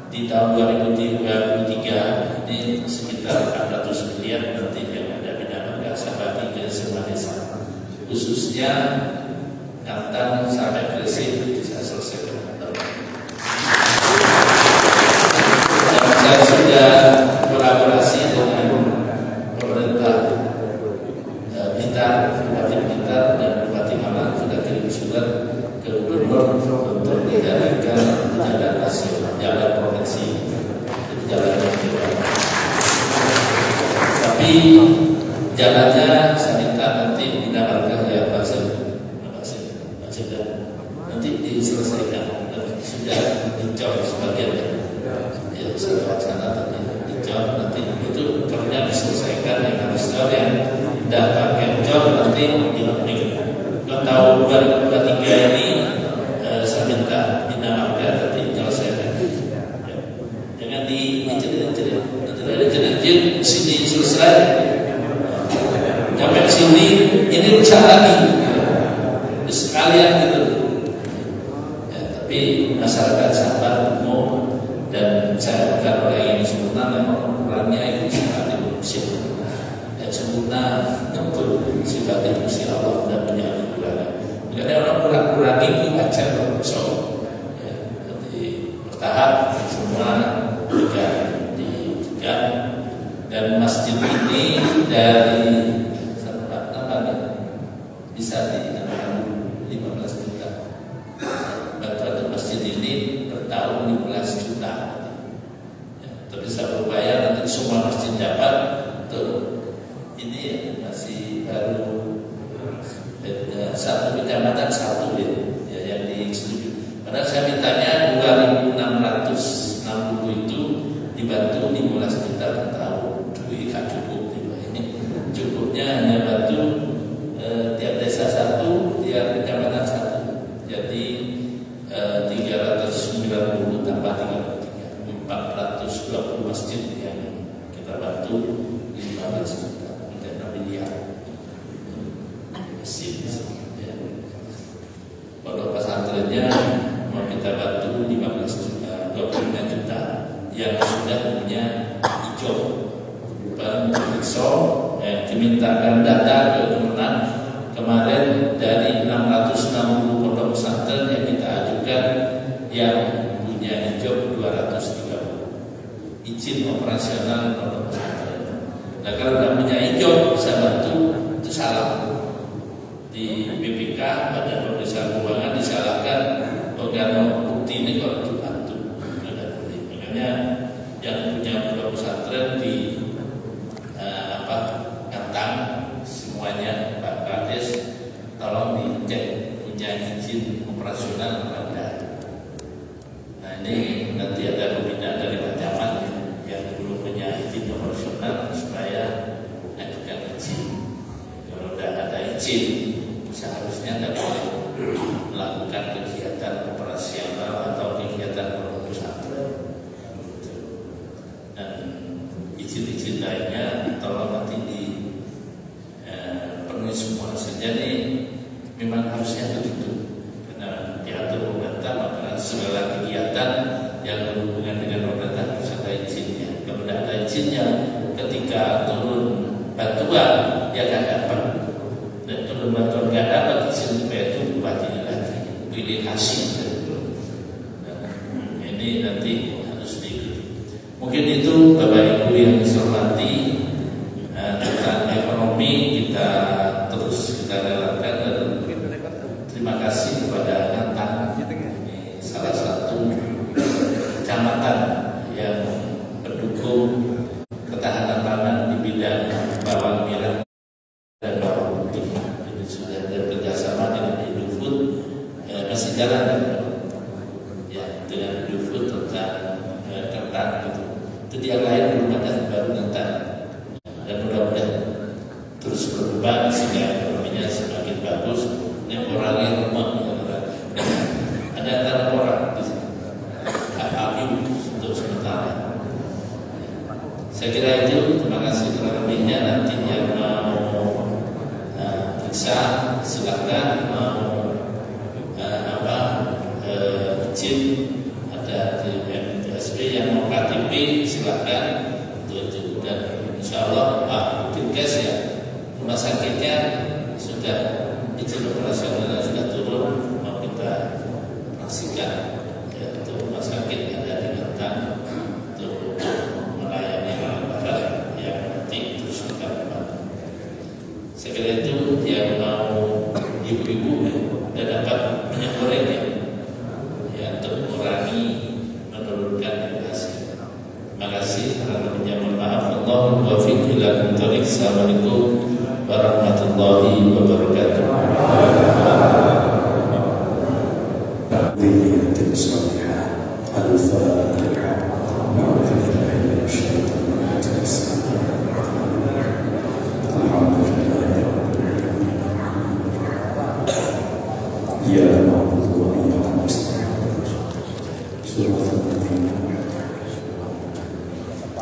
di tahun 2023 ini sekitar 400 miliar nanti yang ada bina marga sabati ke semua desa, khususnya Kantang sampai Gresik bisa selesai. Dan saya sudah kolaborasi dengan pemerintah Blitar, Bupati Blitar dan Bupati Malang, sudah kirim surat ke Gubernur untuk dijalankan jalan nasional, jalan provinsi, jalan nasional. Tapi jalannya saya minta nanti dinamarkan ya Pak Seda, nanti diselesaikan. Sudah dicor sebagian ya, saya wacana tadi dicor, nanti itu cornya diselesaikan, yang harus cor yang tidak pakai cor nanti dilakukan. Kalau tahun 2023 ini saya minta dinamarkan, nanti diselesaikan. Jangan dicerit-cerit sini selesai, sampai sini ini rusak lagi. Sekalian gitu ya, tapi masyarakat sabar mau, dan saya bukan orang yang sempurna, memang orangnya itu sifatnya manusia dan sempurna untuk sifatnya manusia Allah dan punya kekurangan. Karena orang kurang-kurang itu ajar so ya, jadi bertahap semua juga dijaga. Dan masjid ini dari bisa dikatakan 15 juta. Bantuan masjid ini per tahun 15 juta. Ya, tapi saya berupaya nanti semua masjid dapat. Tuh, ini masih baru satu kecamatan satu ya yang disetujui. Padahal saya mintanya 2.660 itu dibantu 15 juta per tahun. Duit gak cukup. Ini cukupnya hanya bantu tiap desa satu, tiap kecamatan satu. Jadi 390 tambah 33, 420 masjid yang kita bantu 15 juta untuk miliar masjid. Ya. Pondok pesantrennya mau kita bantu 15 juta, 25 juta yang sudah punya hijau. Barang periksa dimintakan data ke Kemenang kemarin dari 660 pondok pesantren yang kita ajukan yang punya hijau 230 izin operasional pondok pesantren. Nah kalau tidak punya hijau bisa bantu, itu salah. Di BPK Badan Pemeriksa Keuangan disalahkan organ bukti ini kalau dibantu. Makanya yang punya pondok pesantren di Kantang semuanya Pak Kades tolong dicek punya izin operasional segala kegiatan yang berhubungan dengan pemerintah harus ada izinnya. Kalau tidak ada izinnya, ketika turun bantuan dia nggak dapat, dan turun bantuan nggak dapat izin itu bupatinya lagi pilih hasil. Ini nanti harus diikuti. Mungkin itu Bapak Ibu yang saya hormati, tentang ekonomi kita terus kita galakkan, dan terima kasih kepada Nantang. Ini salah satu kecamatan yang mendukung ketahanan pangan di bidang bawang merah dan bawang putih. Ini sudah bekerjasama dengan Indofood, masih jalan ya dengan Indofood tentang kertas gitu. Jadi yang lain belum ada, baru Nantang, dan mudah-mudahan terus berkembang sehingga ekonominya semakin bagus. Yang orangnya rumah ada antara orang di sini, untuk sementara. Saya kira itu. Terima kasih. Lebihnya nanti yang mau periksa silakan, mau izin ada di MTSP, yang mau KTP silakan. Dan insya Allah Pak Dinkes ya, rumah sakitnya sudah izin operasional sudah turun, mau kita pastikan ya, untuk rumah sakit ada di Nantang untuk melayani hal-hal yang nanti terus kita lakukan. Saya kira itu yang mau ibu-ibu dan dapat minyak goreng ya, untuk mengurangi menurunkan inflasi. Terima kasih. Mohon maaf. Allahumma waffiq ila aqwamit. Assalamualaikum warahmatullahi wabarakatuh.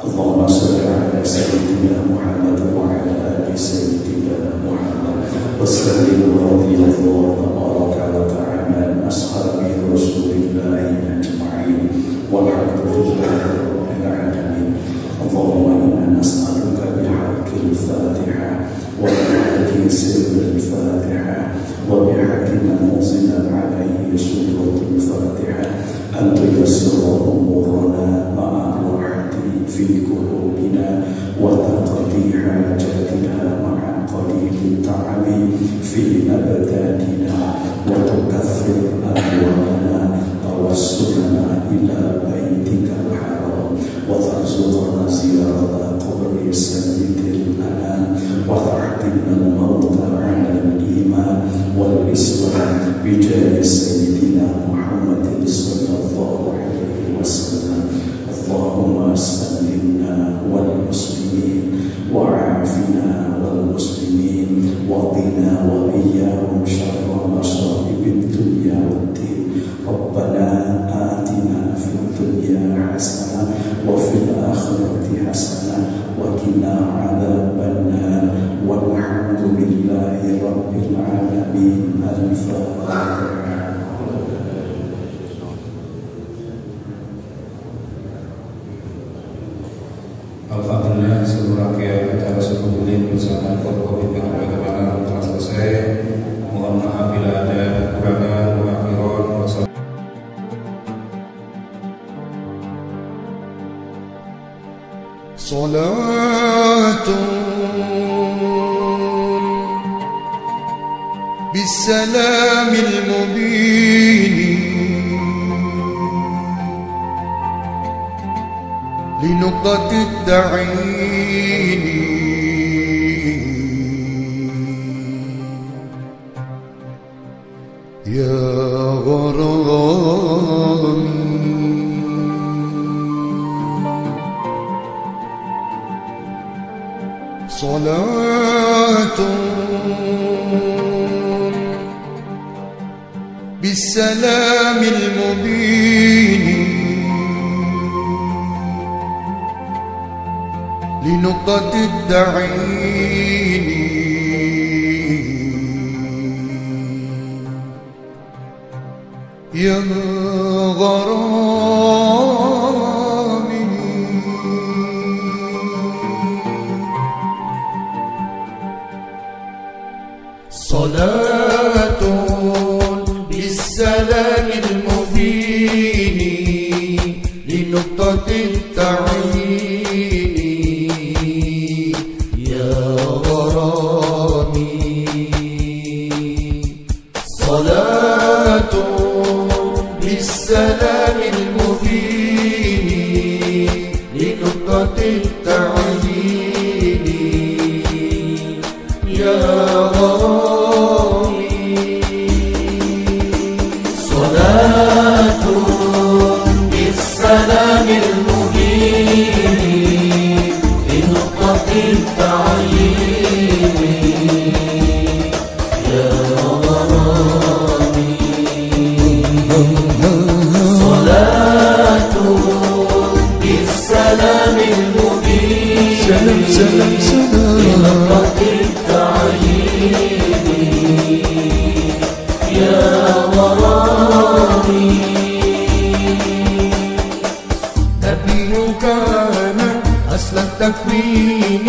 Allahumma salli ala sayyidina Muhammad wa ala ali sayyidina Muhammad wa sallim wa radiyallahu wa baraka wa ta'ala ashabi rasulillahi ajma'in walhamdulillahi rabbil alamin. Allahumma inna nas'aluka bihaqqil Fatiha wa bihaqqi sirril Fatiha wa bihaqqi man unzila alayhi suratul Fatiha an tuyassira umurana ma'a rahati fi qulubina wa taqdi hajatina ma'a qalil ta'ami fi abdanina wa tukaffir abwabana tawassulana ila baitikal haram wa tarzuqna ziyarata qabri sayyidil anam wa ta'timna al-mawta 'ala al-iman wal islam bi jahi sayyidina Muhammadin sallallahu alaihi wasallam. Allahumma sallimna wal muslimin wa afina wal muslimin wa qina wa iyyahum syarra masa'ibid dunya waddin. Rabbana atina fid dunya hasanah wa fil akhirati hasanah wa qina adzabannar. Walhamdulillahi rabbil alamin. Al-Fatihah. Alhamdulillah, seluruh rangkaian acara subuh ini bersama Covid yang bagaimana telah selesai. Mohon maaf bila ada kekurangan. Salatun bisalamil mubin لنقطة التعين يا غرام صلاة بالسلام المبين لنقطة التعين يا غرامي صلاة بالسلام المبين لنقطة التعيين يا غرامي صلاة بالسلام المبين لنقطة التعيين يا غرامي صلاة بالسلام المبين لنقطة التعيين يا غرامي صلاة بالسلام المبين لنقطة التعيين يا غرامي نبيك أنا أصل التكوين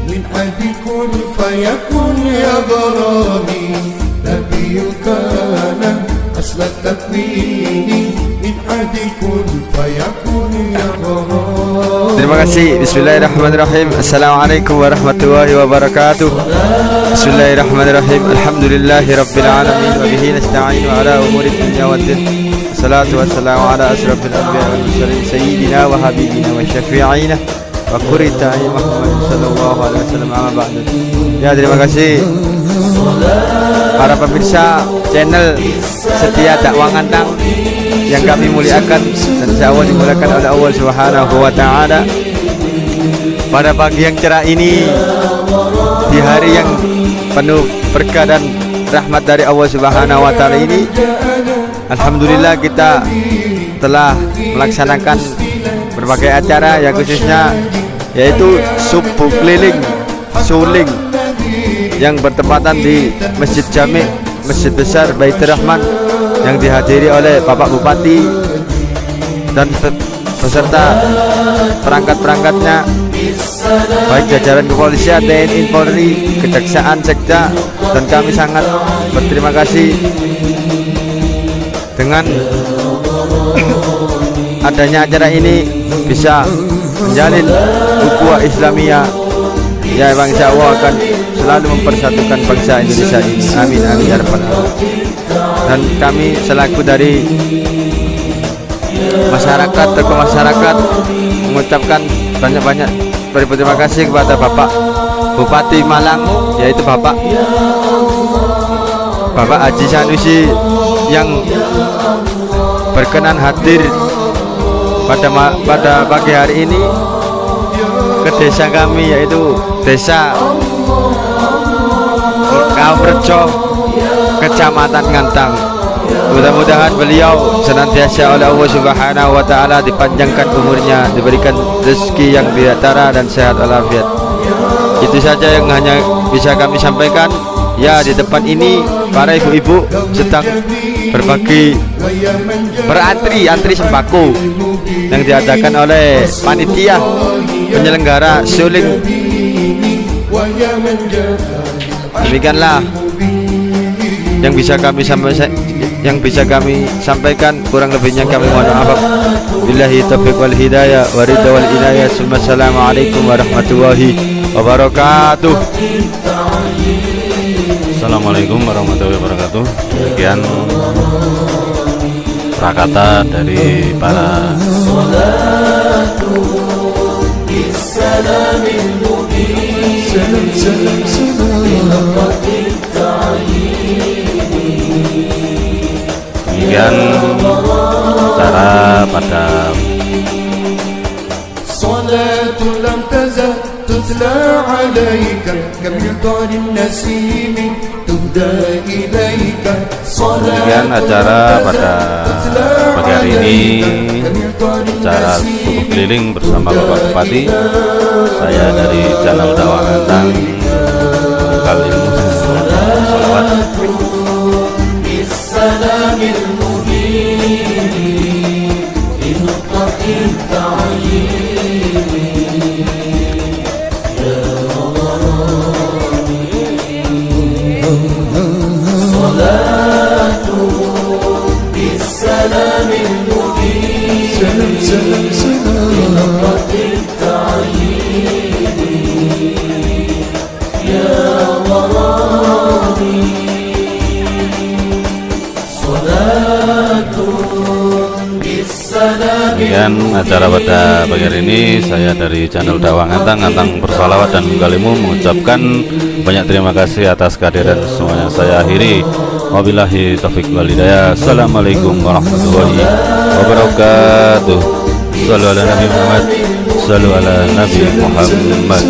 من حد كن فيكون يا غرامي نبيك أنا أصل التكوين من حد كن فيكون يا غرامي. Terima kasih. Bismillahirrahmanirrahim. Assalamualaikum warahmatullahi wabarakatuh. Bismillahirrahmanirrahim. Alhamdulillahirabbil alamin wa bihi nasta'in ala umuri dunya waddin. Wassalatu wassalamu ala asrafil anbiya'i wal mursalin sayyidina wa habibina wa syafi'ina wa qurrata a'yun Muhammad sallallahu alaihi wasallam amma ba'du. Ya, terima kasih para pemirsa channel Setia Dakwah Ngantang yang kami muliakan dan insyaallah dimuliakan oleh Allah Subhanahu wa taala. Pada pagi yang cerah ini, di hari yang penuh berkah dan rahmat dari Allah Subhanahu wa taala ini, alhamdulillah kita telah melaksanakan berbagai acara, ya khususnya yaitu subuh keliling suling yang bertepatan di Masjid Jami' Masjid Besar Baitur Rahman yang dihadiri oleh Bapak Bupati dan beserta perangkat-perangkatnya, baik jajaran kepolisian, TNI, Polri, Kejaksaan, Sekda, dan kami sangat berterima kasih dengan adanya acara ini bisa menjalin ukhuwah Islamiyah ya, Bang, insya Allah akan selalu mempersatukan bangsa Indonesia ini. Amin amin ya rabbal alamin. Dan kami selaku dari masyarakat, tokoh masyarakat, mengucapkan banyak-banyak berterima kasih kepada Bapak Bupati Malang, yaitu Bapak Haji Sanusi yang berkenan hadir pada pagi hari ini ke desa kami, yaitu desa Kaumrejo, Kecamatan Ngantang. Mudah-mudahan beliau senantiasa oleh Allah Subhanahu wa taala dipanjangkan umurnya, diberikan rezeki yang bijaksana dan sehat walafiat. Itu saja yang hanya bisa kami sampaikan. Ya, di depan ini para ibu-ibu sedang berantri sembako yang diadakan oleh panitia penyelenggara suling. Demikianlah yang bisa kami sampaikan, kurang lebihnya kami mohon maaf. Billahi taufiq wal hidayah wa ridha wal inayah. Assalamualaikum warahmatullahi wabarakatuh. Assalamualaikum warahmatullahi wabarakatuh. Demikian prakata dari para demikian cara pada demikian acara pada pagi hari ini, acara subuh keliling bersama Bapak Bupati. Saya dari channel Dakwah Ngantang, kali ini salawat. بالسلام المبين سلام سلام سلام من الرب التعيين يا غرامي صلاة بالسلام. Demikian acara pada pagi hari ini, saya dari channel Dakwah Ngantang bersalawat dan menggalimu mengucapkan banyak terima kasih atas kehadiran semuanya. Saya akhiri, wabillahi taufik wal hidayah. Assalamualaikum warahmatullahi wabarakatuh. Sallu ala Nabi Muhammad. Sallu ala Nabi Muhammad.